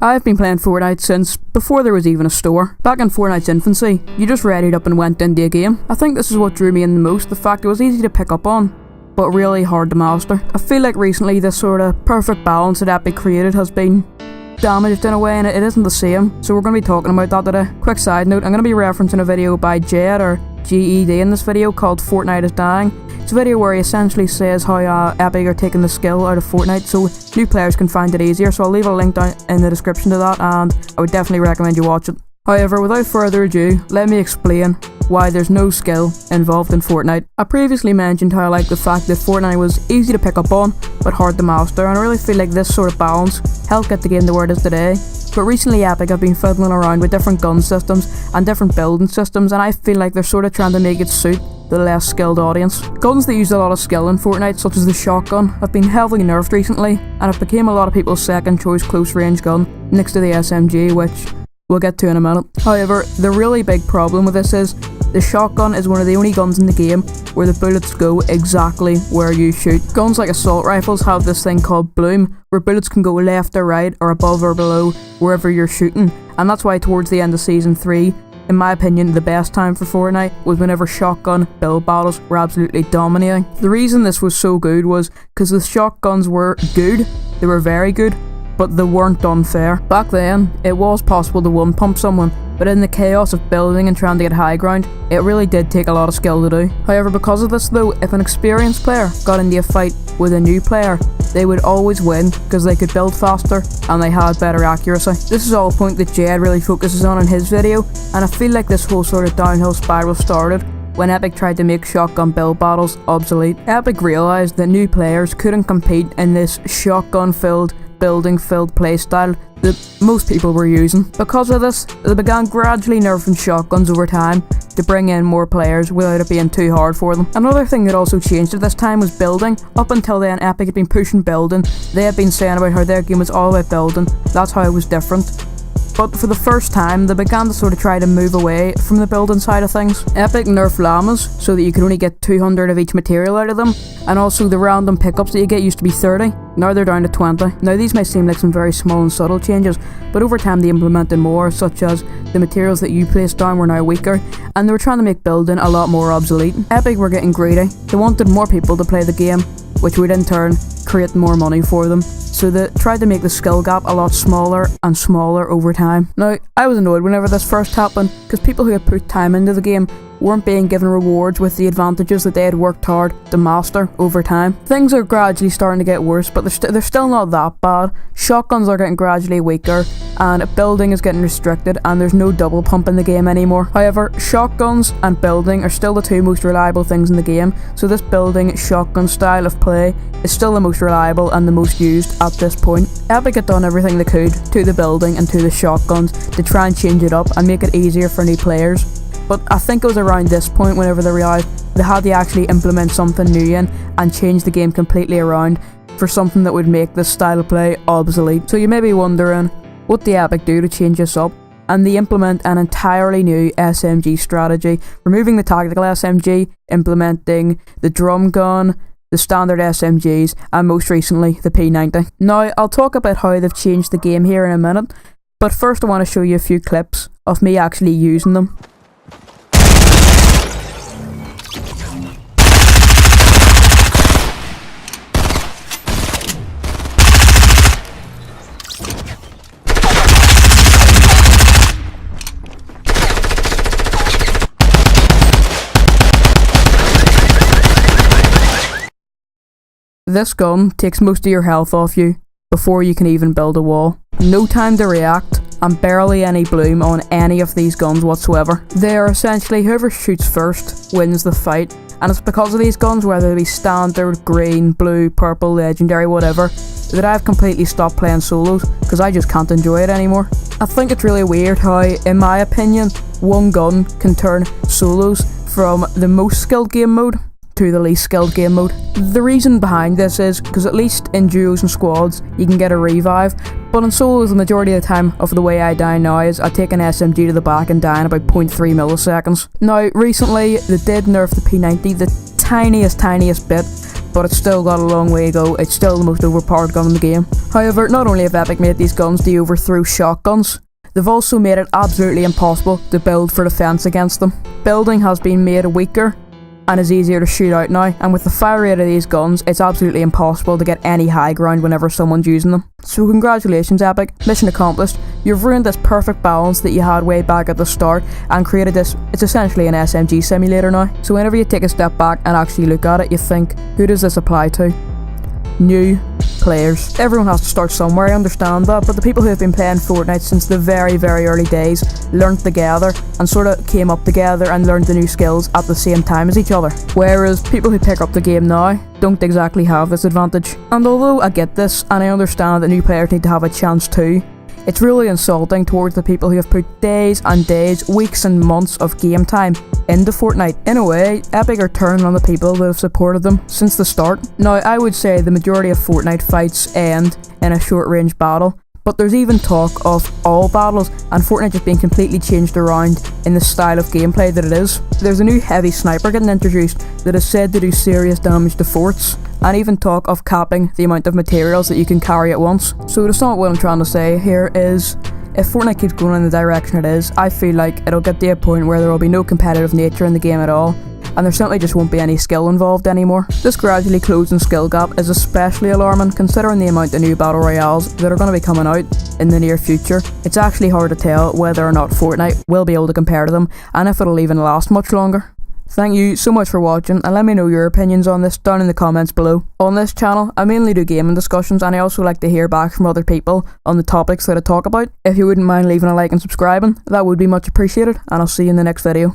I've been playing Fortnite since before there was even a store. Back in Fortnite's infancy, you just readied up and went into a game. I think this is what drew me in the most, the fact it was easy to pick up on, but really hard to master. I feel like recently this sort of perfect balance that Epic created has been damaged in a way, and it isn't the same, so we're going to be talking about that today. Quick side note, I'm going to be referencing a video by Jed, or GED, in this video called Fortnite is Dying. It's a video where he essentially says how Epic are taking the skill out of Fortnite so new players can find it easier, so I'll leave a link down in the description to that, and I would definitely recommend you watch it. However, without further ado, let me explain why there's no skill involved in Fortnite. I previously mentioned how I like the fact that Fortnite was easy to pick up on, but hard to master, and I really feel like this sort of balance helped get the game to where it is today. But recently Epic have been fiddling around with different gun systems and different building systems, and I feel like they're sort of trying to make it suit the less skilled audience. Guns that use a lot of skill in Fortnite, such as the shotgun, have been heavily nerfed recently, and it became a lot of people's second choice close range gun next to the SMG, which we'll get to in a minute. However, the really big problem with this is the shotgun is one of the only guns in the game where the bullets go exactly where you shoot. Guns like assault rifles have this thing called bloom, where bullets can go left or right or above or below wherever you're shooting, and that's why towards the end of Season 3, in my opinion, the best time for Fortnite was whenever shotgun build battles were absolutely dominating. The reason this was so good was because the shotguns were good, they were very good, but they weren't unfair. Back then, it was possible to one-pump someone, but in the chaos of building and trying to get high ground, it really did take a lot of skill to do. However, because of this though, if an experienced player got into a fight with a new player, they would always win because they could build faster and they had better accuracy. This is all a point that Jed really focuses on in his video, and I feel like this whole sort of downhill spiral started when Epic tried to make shotgun build battles obsolete. Epic realised that new players couldn't compete in this shotgun-filled, building-filled playstyle that most people were using. Because of this, they began gradually nerfing shotguns over time to bring in more players without it being too hard for them. Another thing that also changed at this time was building. Up until then, Epic had been pushing building. They had been saying about how their game was all about building. That's how it was different. But for the first time, they began to sort of try to move away from the building side of things. Epic nerfed llamas so that you could only get 200 of each material out of them, and also the random pickups that you get used to be 30, now they're down to 20. Now these may seem like some very small and subtle changes, but over time they implemented more, such as the materials that you placed down were now weaker, and they were trying to make building a lot more obsolete. Epic were getting greedy. They wanted more people to play the game, which would in turn create more money for them. So they tried to make the skill gap a lot smaller and smaller over time. Now, I was annoyed whenever this first happened, because people who had put time into the game weren't being given rewards with the advantages that they had worked hard to master over time. Things are gradually starting to get worse, but they're still not that bad. Shotguns are getting gradually weaker, and building is getting restricted, and there's no double pump in the game anymore. However, shotguns and building are still the two most reliable things in the game, so this building shotgun style of play is still the most reliable and the most used at this point. Epic had done everything they could to the building and to the shotguns to try and change it up and make it easier for new players. But I think it was around this point whenever they realised they had to actually implement something new in and change the game completely around for something that would make this style of play obsolete. So you may be wondering, what did Epic do to change this up? And they implement an entirely new SMG strategy, removing the tactical SMG, implementing the drum gun, the standard SMGs, and most recently the P90. Now, I'll talk about how they've changed the game here in a minute, but first I want to show you a few clips of me actually using them. This gun takes most of your health off you before you can even build a wall. No time to react, and barely any bloom on any of these guns whatsoever. They are essentially whoever shoots first wins the fight, and it's because of these guns, whether they be standard, green, blue, purple, legendary, whatever, that I've completely stopped playing solos because I just can't enjoy it anymore. I think it's really weird how, in my opinion, one gun can turn solos from the most skilled game mode to the least skilled game mode. The reason behind this is because at least in duos and squads you can get a revive, but in solos the majority of the time of the way I die now is I take an SMG to the back and die in about 0.3 milliseconds. Now recently they did nerf the P90 the tiniest bit, but it's still got a long way to go. It's still the most overpowered gun in the game. However, not only have Epic made these guns to overthrow shotguns, they've also made it absolutely impossible to build for defense against them. Building has been made weaker and is easier to shoot out now, and with the fire rate of these guns, it's absolutely impossible to get any high ground whenever someone's using them. So congratulations Epic, mission accomplished. You've ruined this perfect balance that you had way back at the start and created this, it's essentially an SMG simulator now. So whenever you take a step back and actually look at it, you think, who does this apply to? New players. Everyone has to start somewhere, I understand that, but the people who have been playing Fortnite since the very early days learned together and sort of came up together and learned the new skills at the same time as each other. Whereas people who pick up the game now don't exactly have this advantage. And although I get this and I understand that new players need to have a chance too, it's really insulting towards the people who have put days and days, weeks and months of game time into Fortnite. In a way, Epic are turning on the people that have supported them since the start. Now, I would say the majority of Fortnite fights end in a short range battle, but there's even talk of all battles and Fortnite just being completely changed around in the style of gameplay that it is. There's a new heavy sniper getting introduced that is said to do serious damage to forts, and even talk of capping the amount of materials that you can carry at once. So to sum up what I'm trying to say here is, if Fortnite keeps going in the direction it is, I feel like it'll get to a point where there will be no competitive nature in the game at all, and there simply just won't be any skill involved anymore. This gradually closing skill gap is especially alarming considering the amount of new battle royales that are going to be coming out in the near future. It's actually hard to tell whether or not Fortnite will be able to compare to them, and if it'll even last much longer. Thank you so much for watching, and let me know your opinions on this down in the comments below. On this channel, I mainly do gaming discussions, and I also like to hear back from other people on the topics that I talk about. If you wouldn't mind leaving a like and subscribing, that would be much appreciated, and I'll see you in the next video.